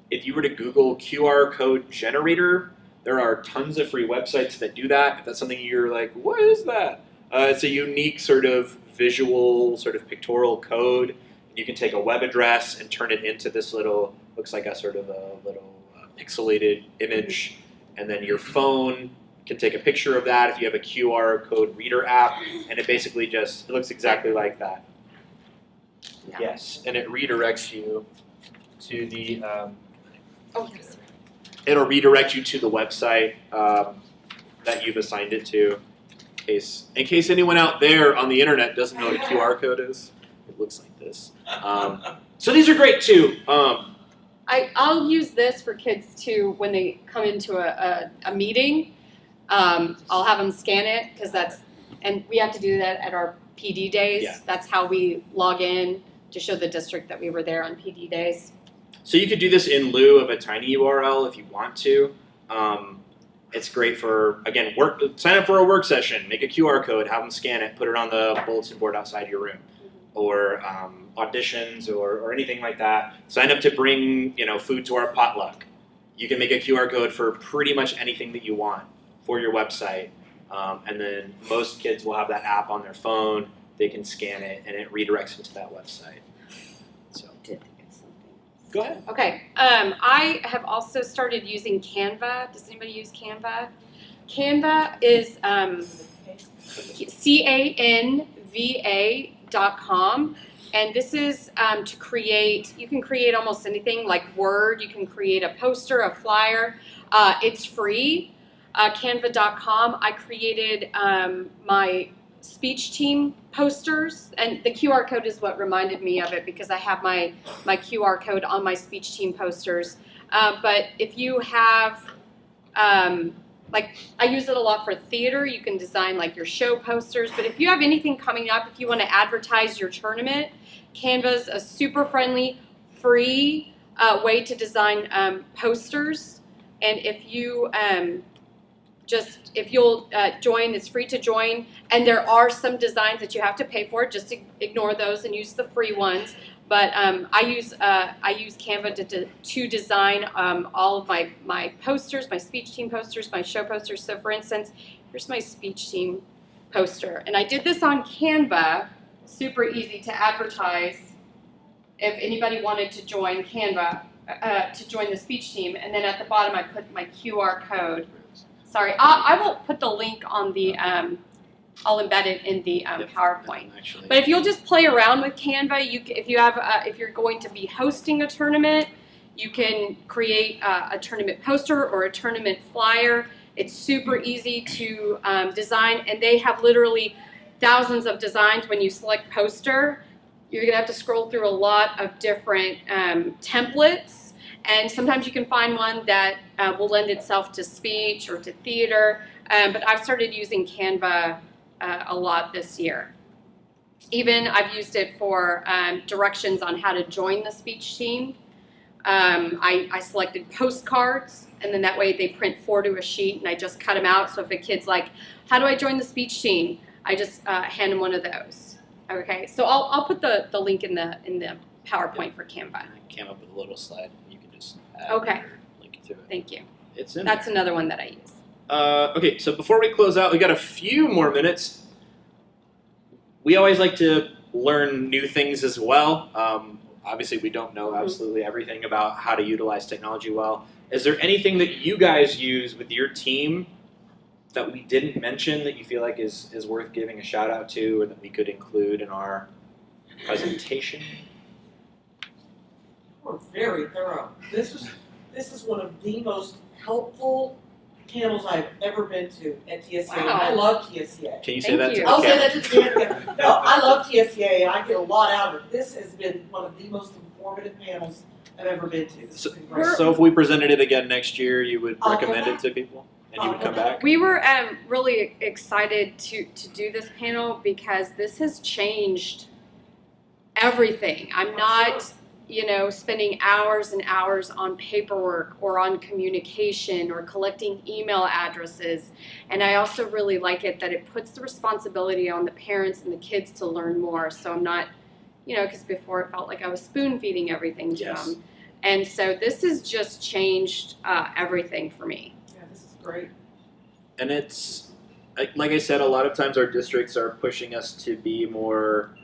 If you were to Google QR code generator, there are tons of free websites that do that. If that's something you're like, what is that? It's a unique sort of visual, sort of pictorial code. You can take a web address and turn it into this little, looks like a sort of a little pixelated image. And then your phone can take a picture of that if you have a QR code reader app, and it basically it looks exactly like that. Yeah. Yes, and it redirects you to the, Oh, yes. it'll redirect you to the website that you've assigned it to. In case anyone out there on the internet doesn't know what a QR code is, it looks like this. So these are great too. I'll use this for kids too when they come into a meeting. I'll have them scan it and we have to do that at our PD days. Yeah. That's how we log in to show the district that we were there on PD days. So you could do this in lieu of a tiny URL if you want to. It's great for, again, sign up for a work session, make a QR code, have them scan it, put it on the bulletin board outside your room. Or auditions or anything like that. Sign up to bring food to our potluck. You can make a QR code for pretty much anything that you want for your website. And then most kids will have that app on their phone. They can scan it and it redirects them to that website. So go ahead. Okay. I have also started using Canva. Does anybody use Canva? Canva is canva.com, and this is to create. You can create almost anything like Word. You can create a poster, a flyer. It's free. Canva.com. I created my speech team posters, and the QR code is what reminded me of it because I have my QR code on my speech team posters. But if you have, like I use it a lot for theater, you can design like your show posters. But if you have anything coming up, if you want to advertise your tournament, Canva's a super friendly, free way to design posters. And if you if you'll join, it's free to join. And there are some designs that you have to pay for. Just ignore those and use the free ones. But I use Canva to design all of my posters, my speech team posters, my show posters. So for instance, here's my speech team poster. And I did this on Canva, super easy to advertise if anybody wanted to join Canva, to join the speech team. And then at the bottom I put my QR code. Sorry, I will put the link on the, I'll embed it in the PowerPoint. But if you'll just play around with Canva, if you're going to be hosting a tournament, you can create a tournament poster or a tournament flyer. It's super easy to design, and they have literally thousands of designs. When you select poster, you're gonna have to scroll through a lot of different templates. And sometimes you can find one that will lend itself to speech or to theater. But I've started using Canva a lot this year. Even I've used it for directions on how to join the speech team. I selected postcards, and then that way they print 4 to a sheet, and I just cut them out. So if a kid's like, how do I join the speech team? I just hand them one of those. Okay, so I'll put the link in the PowerPoint for Canva. I came up with a little slide. You can just add Okay. or link to it. Thank you. It's in That's there. another one that I use. Okay, so before we close out, we got a few more minutes. We always like to learn new things as well. Obviously, we don't know absolutely everything about how to utilize technology well. Is there anything that you guys use with your team that we didn't mention that you feel like is worth giving a shout out to, or that we could include in our presentation? We're very thorough. This is one of the most helpful panels I've ever been to at TSCA. And I Wow. love TSCA. Can you say Thank that to you. the I'll say camera? that to Dan. No, I love TSCA and I get a lot out of it. This has been one of the most informative panels I've ever been to. This has been great. So if we presented it again next year, you would I'll come recommend it back. to people, and you would I'll come come back? We were really excited to do this panel because this has changed everything. I'm not, spending hours and hours on paperwork or on communication or collecting email addresses. And I also really like it that it puts the responsibility on the parents and the kids to learn more. So I'm not, because before it felt like I was spoon feeding everything to Yes. them. And so this has just changed everything for me. Yeah, this is great. And it's, like I said, a lot of times our districts are pushing us to be more,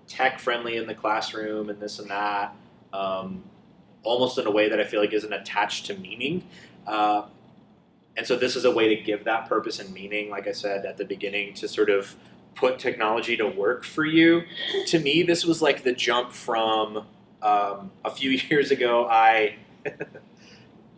tech friendly in the classroom and this and that, almost in a way that I feel like isn't attached to meaning. And so this is a way to give that purpose and meaning, like I said at the beginning, to sort of put technology to work for you. To me, this was like the jump from a few years ago.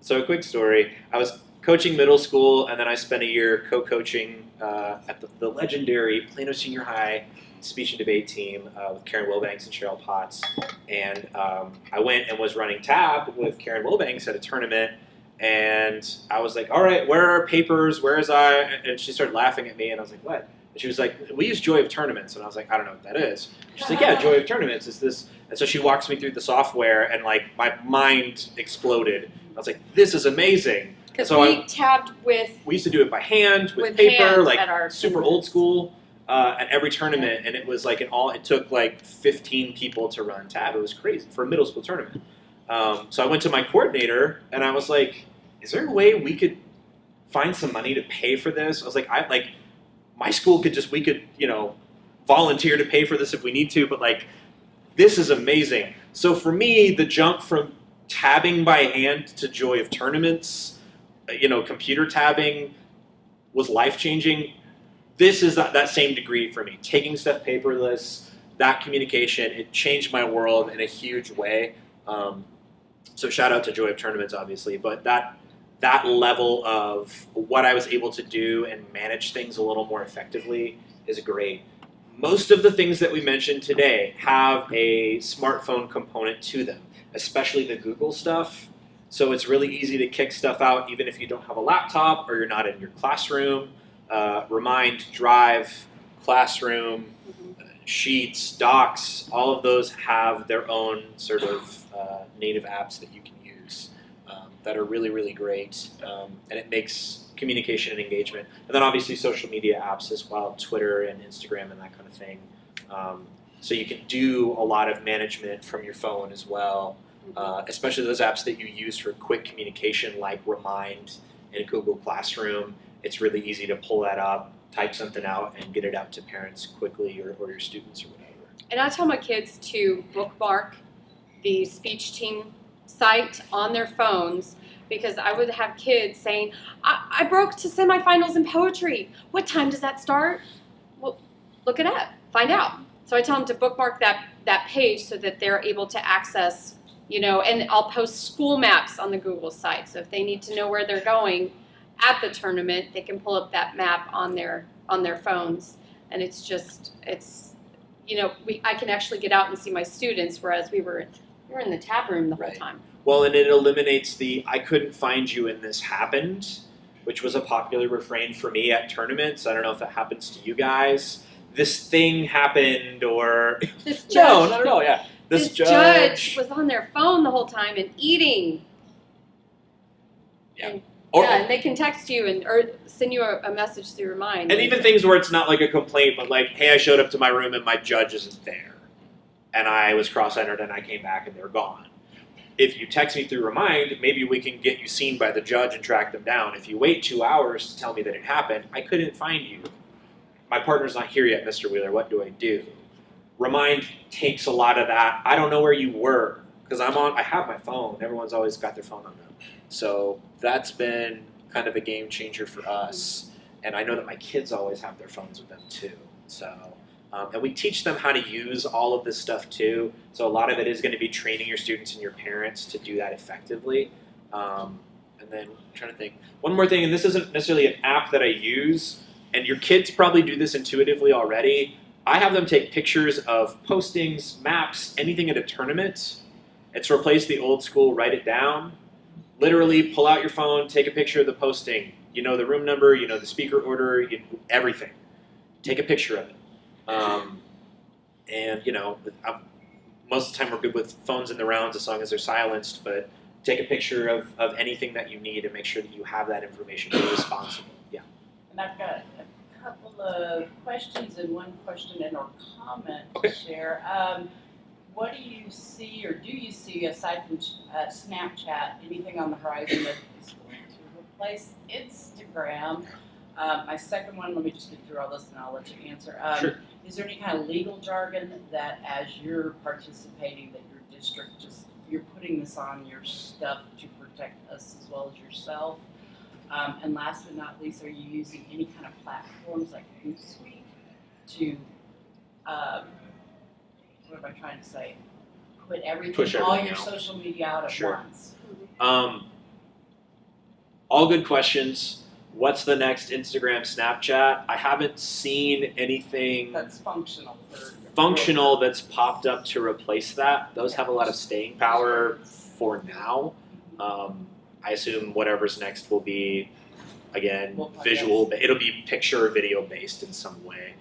So a quick story, I was coaching middle school, and then I spent a year co-coaching at the legendary Plano Senior High speech and debate team with Karen Wilbanks and Cheryl Potts. And I went and was running tab with Karen Wilbanks at a tournament, and I was like, all right, where are papers? Where is I? And she started laughing at me, and I was like, what? And she was like, we use Joy of Tournaments. And I was like, I don't know what that is. She's like, yeah, Joy of Tournaments is this. And so she walks me through the software, and like my mind exploded. I was like, this is amazing. Because So we tabbed with We used to do it by hand with With paper, hand like at our super tournaments. old school, at every tournament, and it was like it took like 15 people to run tab. It was crazy for a middle school tournament. So I went to my coordinator and I was like, "Is there a way we could find some money to pay for this?" I was like, my school we could volunteer to pay for this if we need to, but like this is amazing. So for me, the jump from tabbing by hand to Joy of Tournaments, computer tabbing was life-changing. This is that same degree for me. Taking stuff paperless, that communication, it changed my world in a huge way. So shout out to Joy of Tournaments, obviously, but that level of what I was able to do and manage things a little more effectively is great. Most of the things that we mentioned today have a smartphone component to them, especially the Google stuff. So it's really easy to kick stuff out even if you don't have a laptop or you're not in your classroom. Remind, Drive, Classroom, Sheets, Docs, all of those have their own sort of native apps that you can use that are really, really great. And it makes communication and engagement. And then obviously social media apps as well, Twitter and Instagram and that kind of thing. So you can do a lot of management from your phone as well, especially those apps that you use for quick communication like Remind and Google Classroom. It's really easy to pull that up, type something out, and get it out to parents quickly or your students or whatever. And I tell my kids to bookmark the speech team site on their phones because I would have kids saying, I broke to semifinals in poetry. What time does that start? Well, look it up, find out. So I tell them to bookmark that page so that they're able to access, and I'll post school maps on the Google site. So if they need to know where they're going at the tournament, they can pull up that map on their phones. And it's I can actually get out and see my students, whereas we were in the tab room the whole Right. time. Well, and it eliminates the "I couldn't find you and this happened," which was a popular refrain for me at tournaments. I don't know if it happens to you guys. This thing happened, or This no, not at all. Yeah, This judge was on their phone the whole time and eating. Yeah. And, Or- and they can text you or send you a message through Remind. And even things where it's not like a complaint, but like, hey, I showed up to my room and my judge isn't there. And I was cross-entered and I came back and they're gone. If you text me through Remind, maybe we can get you seen by the judge and track them down. If you wait 2 hours to tell me that it happened, I couldn't find you. My partner's not here yet, Mr. Wheeler. What do I do? Remind takes a lot of that. I don't know where you were because I have my phone. Everyone's always got their phone on them. So that's been kind of a game changer for us. And I know that my kids always have their phones with them too. So, and we teach them how to use all of this stuff too. So a lot of it is going to be training your students and your parents to do that effectively. And then I'm trying to think. One more thing, and this isn't necessarily an app that I use, and your kids probably do this intuitively already. I have them take pictures of postings, maps, anything at a tournament. It's replaced the old school write it down. Literally pull out your phone, take a picture of the posting. You know the room number, you know the speaker order, everything. Take a picture of it. And most of the time we're good with phones in the rounds as long as they're silenced, but take a picture of anything that you need and make sure that you have that information. Be responsible. Yeah. And I've got a couple of questions and one question and or comment Okay. to share. What do you see, or do you see, aside from Snapchat, anything on the horizon that is going to replace Instagram? My second one, let me just get through all this and I'll let you answer. Sure. Is there any kind of legal jargon that as you're participating, that your district you're putting this on your stuff to protect us as well as yourself? And last but not least, are you using any kind of platforms like Hootsuite to, what am I trying to say? Put Push all everything your out. social media out at Sure. once? All good questions. What's the next Instagram, Snapchat? I haven't seen anything That's functional. functional that's popped up to replace that. Those have a lot of staying power for now. I assume whatever's next will be, again, We'll find visual. It'll be picture or video based in some way.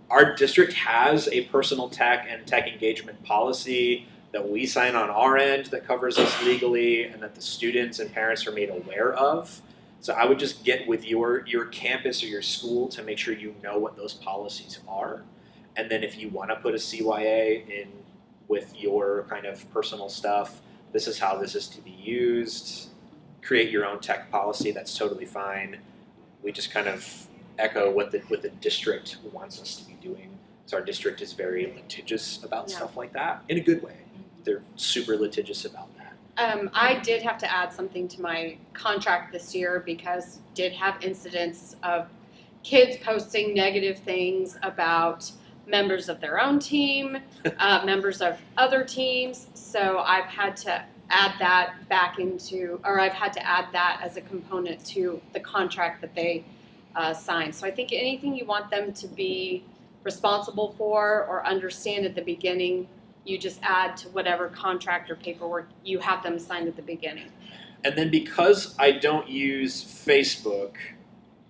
Our district has a personal tech and tech engagement policy that we sign on our end that covers us legally and that the students and parents are made aware of. So I would just get with your campus or your school to make sure you know what those policies are. And then if you want to put a CYA in with your kind of personal stuff, this is how this is to be used. Create your own tech policy, that's totally fine. We just kind of echo what the district wants us to be doing. So our district is very litigious about stuff like that, in a good way. They're super litigious about that. I did have to add something to my contract this year because did have incidents of kids posting negative things about members of their own team, members of other teams. So I've had to add that I've had to add that as a component to the contract that they sign. So I think anything you want them to be responsible for or understand at the beginning, you just add to whatever contract or paperwork you have them sign at the beginning. And then because I don't use Facebook,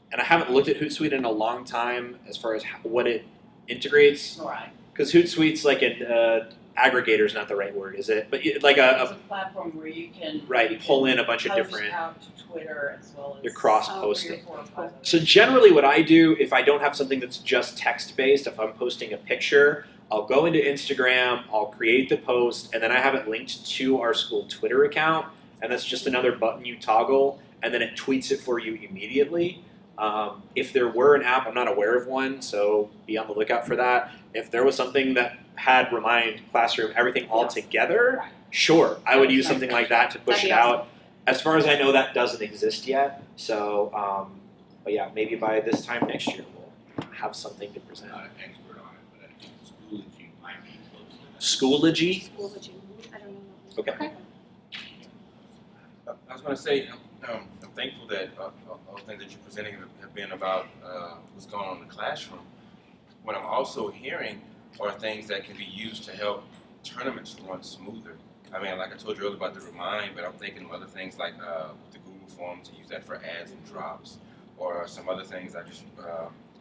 and I haven't looked at Hootsuite in a long time as far as what it integrates, Right. because Hootsuite's like an aggregator is not the right word, is it? But like It's a platform where you can pull in a bunch of post different. out to Twitter as well as You're cross-posting. 3 or 4 or 5 So generally what I do, if I don't have something that's just text-based, if I'm posting a picture, I'll go into Instagram, I'll create the post, and then I have it linked to our school Twitter account, and that's just another button you toggle, and then it tweets it for you immediately. If there were an app, I'm not aware of one, so be on the lookout for that. If there was something that had Remind, Classroom, everything all together, Right. sure, I would use something like that to push That'd it be out. As far as I know, that doesn't exist yet, so, but yeah, maybe by this time next year, we'll have something to present. I'm not an expert on it, but I think Schoology might be close to that. Schoology? I don't know. Okay. I was going to say, I'm thankful that all the things that you're presenting have been about what's going on in the classroom. What I'm also hearing are things that can be used to help tournaments run smoother. I mean, like I told you earlier about the Remind, but I'm thinking of other things like the Google Forms, to use that for ads and drops, or some other things. I just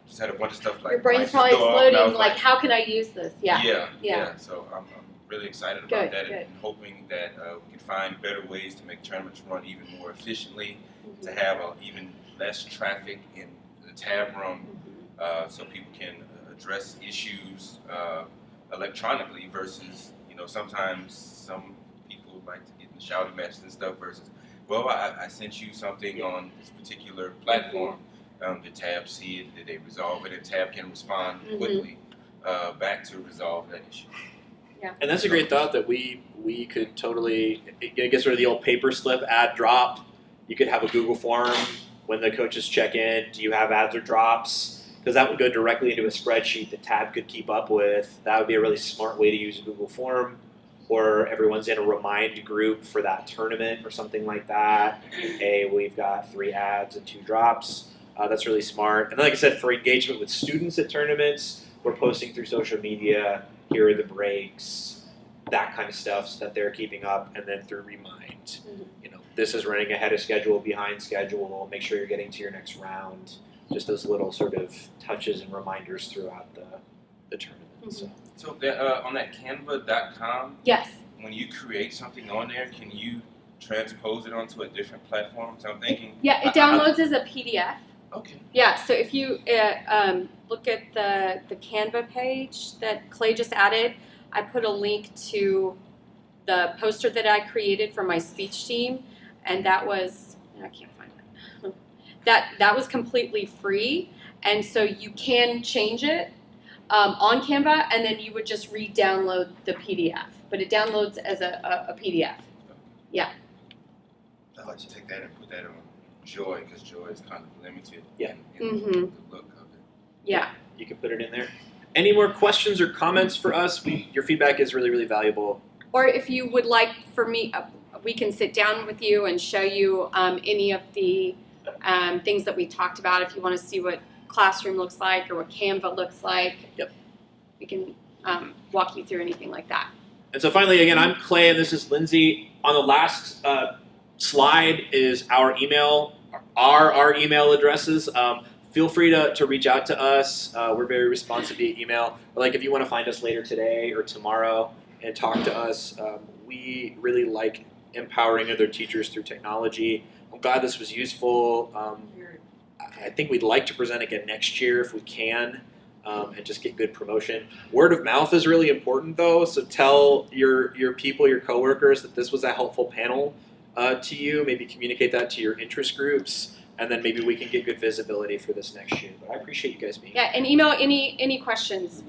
just had a bunch of stuff like Your brain's lights probably just go off, and I exploding, was like, how can I use this? Yeah. yeah, Yeah. So I'm really excited about Good, that, good. and hoping that we can find better ways to make tournaments run even more efficiently, Mm-hmm. to have even less traffic in the tab room, so people can address issues electronically versus, sometimes some people like to get in shouting matches and stuff versus, well, I sent you something on this particular platform. The tab see it, did they resolve it, and tab can respond quickly back to resolve that issue. And that's a great thought that we could totally get sort of the old paper slip add drop. You could have a Google form when the coaches check in. Do you have adds or drops? Because that would go directly into a spreadsheet that Tab could keep up with. That would be a really smart way to use a Google form. Or everyone's in a remind group for that tournament or something like that. Hey, we've got 3 adds and 2 drops. That's really smart. And like I said, for engagement with students at tournaments, we're posting through social media. Here are the breaks, that kind of stuff, so that they're keeping up. And then through Remind, this is running ahead of schedule, behind schedule. Make sure you're getting to your next round. Just those little sort of touches and reminders throughout the tournament. So on that Canva.com, Yes. when you create something on there, can you transpose it onto a different platform? So I'm thinking. Yeah, it downloads as a PDF. Okay. Yeah, so if you look at the Canva page that Clay just added, I put a link to the poster that I created for my speech team, and that was, I can't find it. That was completely free, and so you can change it on Canva, and then you would just re-download the PDF, but it downloads as a PDF. Yeah. I'd like to take that and put that on Joy, because Joy is kind of limited Yeah. in the look of it. Yeah. You can put it in there. Any more questions or comments for us? Your feedback is really, really valuable. Or if you would like for me, we can sit down with you and show you any of the things that we talked about. If you want to see what Classroom looks like or what Canva looks like, we can walk you through anything like that. And so finally, again, I'm Clay and this is Lindsay. On the last slide is our email, our email addresses. Feel free to reach out to us. We're very responsive via email. But like if you want to find us later today or tomorrow and talk to us, we really like empowering other teachers through technology. I'm glad this was useful. I think we'd like to present again next year if we can, and just get good promotion. Word of mouth is really important though, so tell your people, your coworkers that this was a helpful panel to you. Maybe communicate that to your interest groups, and then maybe we can get good visibility for this next year. But I appreciate you guys being here. Yeah, and email any questions.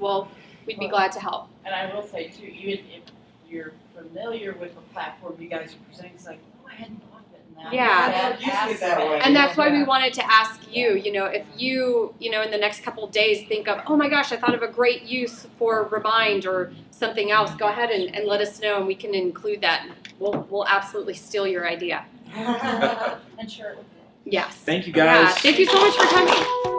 We'd be glad to help. And I will say too, even if you're familiar with the platform you guys are presenting, it's like, oh, I hadn't thought of it in that. Yeah. Use it that way. And that's why we wanted to ask you, if you, in the next couple of days think of, oh my gosh, I thought of a great use for Remind or something else, go ahead and let us know and we can include that. We'll absolutely steal your idea. And share it with them. Yes. Thank you guys. Yeah. Thank you so much for coming.